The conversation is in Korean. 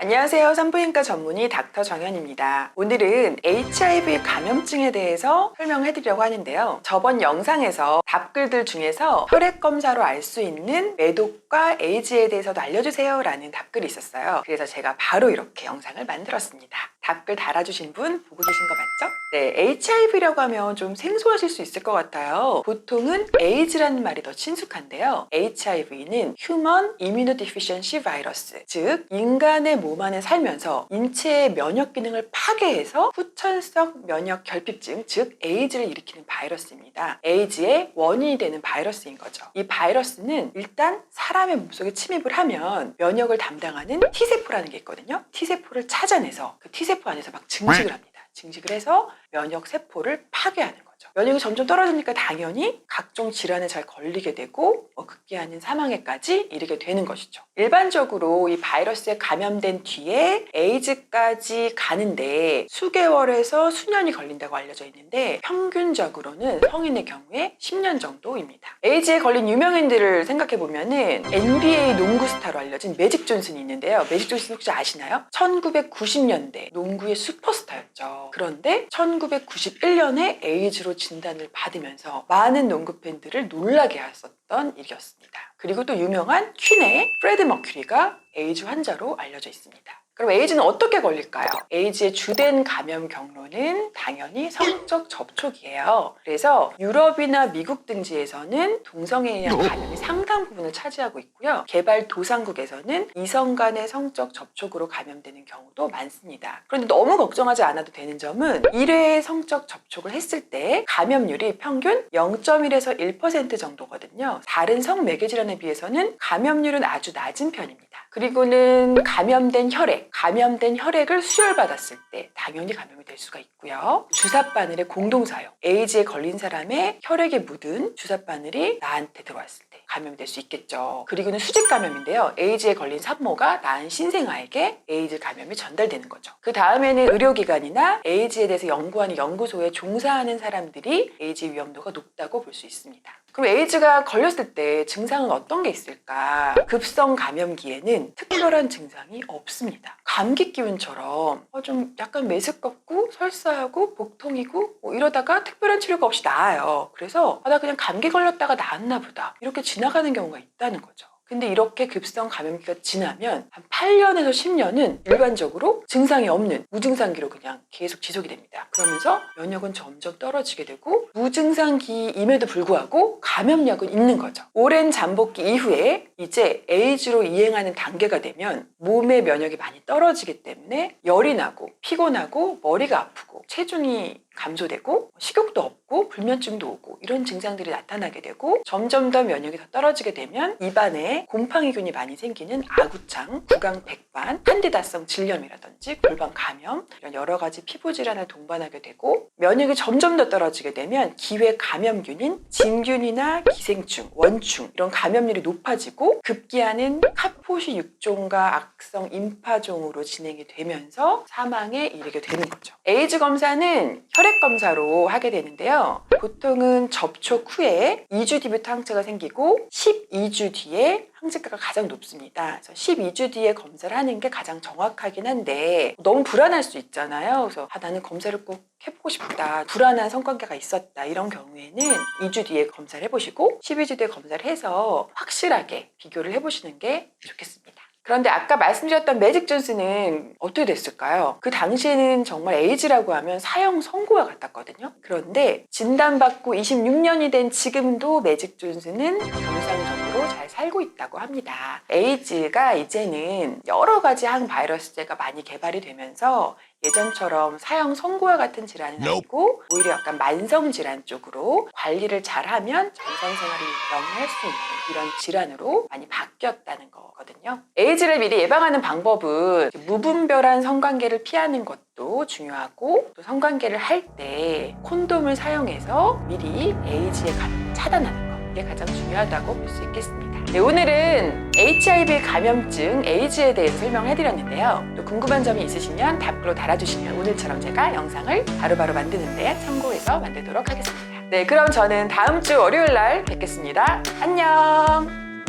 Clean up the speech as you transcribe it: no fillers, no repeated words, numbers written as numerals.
안녕하세요. 산부인과 전문의 닥터 정현입니다. 오늘은 HIV 감염증에 대해서 설명해드리려고 하는데요. 저번 영상에서 답글들 중에서 혈액 검사로 알 수 있는 매독과 에이즈에 대해서도 알려주세요 라는 답글이 있었어요. 그래서 제가 바로 이렇게 영상을 만들었습니다. 답글 달아주신 분 보고 계신 거 맞죠? 네, HIV라고 하면 좀 생소하실 수 있을 것 같아요. 보통은 에이즈라는 말이 더 친숙한데요. HIV는 Human Immunodeficiency Virus, 즉 인간의 몸 안에 살면서 인체의 면역 기능을 파괴해서 후천성 면역 결핍증, 즉 에이즈를 일으키는 바이러스입니다. 에이즈의 원인이 되는 바이러스인 거죠. 이 바이러스는 일단 사람의 몸속에 침입을 하면 면역을 담당하는 T세포라는 게 있거든요. T세포를 찾아내서 그 T세포 안에서 막 증식을 합니다. 증식을 해서 면역 세포를 파괴하는 거죠. 면역이 점점 떨어지니까 당연히 각종 질환에 잘 걸리게 되고 극기하는 사망에까지 이르게 되는 것이죠. 일반적으로 이 바이러스에 감염된 뒤에 에이즈까지 가는데 수개월에서 수년이 걸린다고 알려져 있는데 평균적으로는 성인의 경우에 10년 정도입니다. 에이즈에 걸린 유명인들을 생각해 보면은 NBA 농구 스타로 알려진 매직 존슨이 있는데요. 매직 존슨 혹시 아시나요? 1990년대 농구의 슈퍼스타였죠. 그런데 1991년에 에이즈로 진단을 받으면서 많은 농구 팬들을 놀라게 했었던 일이었습니다. 그리고 또 유명한 퀸의 프레드 머큐리가 에이즈 환자로 알려져 있습니다. 그럼 에이즈는 어떻게 걸릴까요? 에이즈의 주된 감염 경로는 당연히 성적 접촉이에요. 그래서 유럽이나 미국 등지에서는 동성애에 의한 감염이 상당 부분을 차지하고 있고요. 개발도상국에서는 이성 간의 성적 접촉으로 감염되는 경우도 많습니다. 그런데 너무 걱정하지 않아도 되는 점은 1회의 성적 접촉을 했을 때 감염률이 평균 0.1에서 1% 정도거든요. 다른 성매개 질환에 비해서는 감염률은 아주 낮은 편입니다. 그리고는 감염된 혈액을 수혈받았을 때 당연히 감염이 될 수가 있고요. 주사바늘의 공동사용, 에이즈에 걸린 사람의 혈액에 묻은 주사바늘이 나한테 들어왔을 때 감염이 될 수 있겠죠. 그리고는 수직 감염인데요. 에이즈에 걸린 산모가 낳은 신생아에게 에이즈 감염이 전달되는 거죠. 그 다음에는 의료기관이나 에이즈에 대해서 연구하는 연구소에 종사하는 사람들이 에이즈 위험도가 높다고 볼 수 있습니다. 그럼 에이즈가 걸렸을 때 증상은 어떤 게 있을까? 급성 감염기에는 특별한 증상이 없습니다. 감기 기운처럼 좀 약간 메스껍고 설사하고 복통이고 이러다가 특별한 치료가 없이 나아요. 그래서 나 그냥 감기 걸렸다가 나았나 보다 이렇게 지나가는 경우가 있다는 거죠. 근데 이렇게 급성 감염기가 지나면 한 8년에서 10년은 일반적으로 증상이 없는 무증상기로 그냥 계속 지속이 됩니다. 그러면서 면역은 점점 떨어지게 되고 무증상기임에도 불구하고 감염력은 있는 거죠. 오랜 잠복기 이후에 이제 에이즈로 이행하는 단계가 되면 몸의 면역이 많이 떨어지기 때문에 열이 나고 피곤하고 머리가 아프고 체중이 감소되고 식욕도 없고 불면증도 오고 이런 증상들이 나타나게 되고 점점 더 면역이 더 떨어지게 되면 입안에 곰팡이균이 많이 생기는 아구창, 구강백반, 칸디다성 질염이라든지 골반 감염 이런 여러 가지 피부 질환을 동반하게 되고 면역이 점점 더 떨어지게 되면 기회 감염균인 진균이나 기생충, 원충 이런 감염률이 높아지고 급기야는 카포시 육종과 악성 임파종으로 진행이 되면서 사망에 이르게 되는 거죠. 에이즈 검사는 혈액 검사로 하게 되는데요. 보통은 접촉 후에 2주 뒤부터 항체가 생기고 12주 뒤에 항체가가 가장 높습니다. 그래서 12주 뒤에 검사를 하는 게 가장 정확하긴 한데 너무 불안할 수 있잖아요. 그래서 나는 검사를 꼭 해보고 싶다. 불안한 성관계가 있었다. 이런 경우에는 2주 뒤에 검사를 해보시고 12주 뒤에 검사를 해서 확실하게 비교를 해보시는 게 좋겠습니다. 그런데 아까 말씀드렸던 매직 존슨은 어떻게 됐을까요? 그 당시에는 정말 에이즈라고 하면 사형 선고와 같았거든요. 그런데 진단받고 26년이 된 지금도 매직 존슨은 정상적으로 잘 살고 있다고 합니다. 에이즈가 이제는 여러 가지 항바이러스제가 많이 개발이 되면서 예전처럼 사형 선고와 같은 질환은 아니고 오히려 약간 만성 질환 쪽으로 관리를 잘하면 정상생활을 영위할 수 있는 이런 질환으로 많이 바뀌었다는 거거든요. 에이즈를 미리 예방하는 방법은 무분별한 성관계를 피하는 것도 중요하고 또 성관계를 할 때 콘돔을 사용해서 미리 에이즈의 감염을 차단하는 것 이게 가장 중요하다고 볼 수 있겠습니다. 네, 오늘은 HIV 감염증 에이즈에 대해서 설명해드렸는데요. 또 궁금한 점이 있으시면 답글로 달아주시면 오늘처럼 제가 영상을 바로바로 만드는데 참고해서 만들도록 하겠습니다. 네, 그럼 저는 다음 주 월요일 날 뵙겠습니다. 안녕!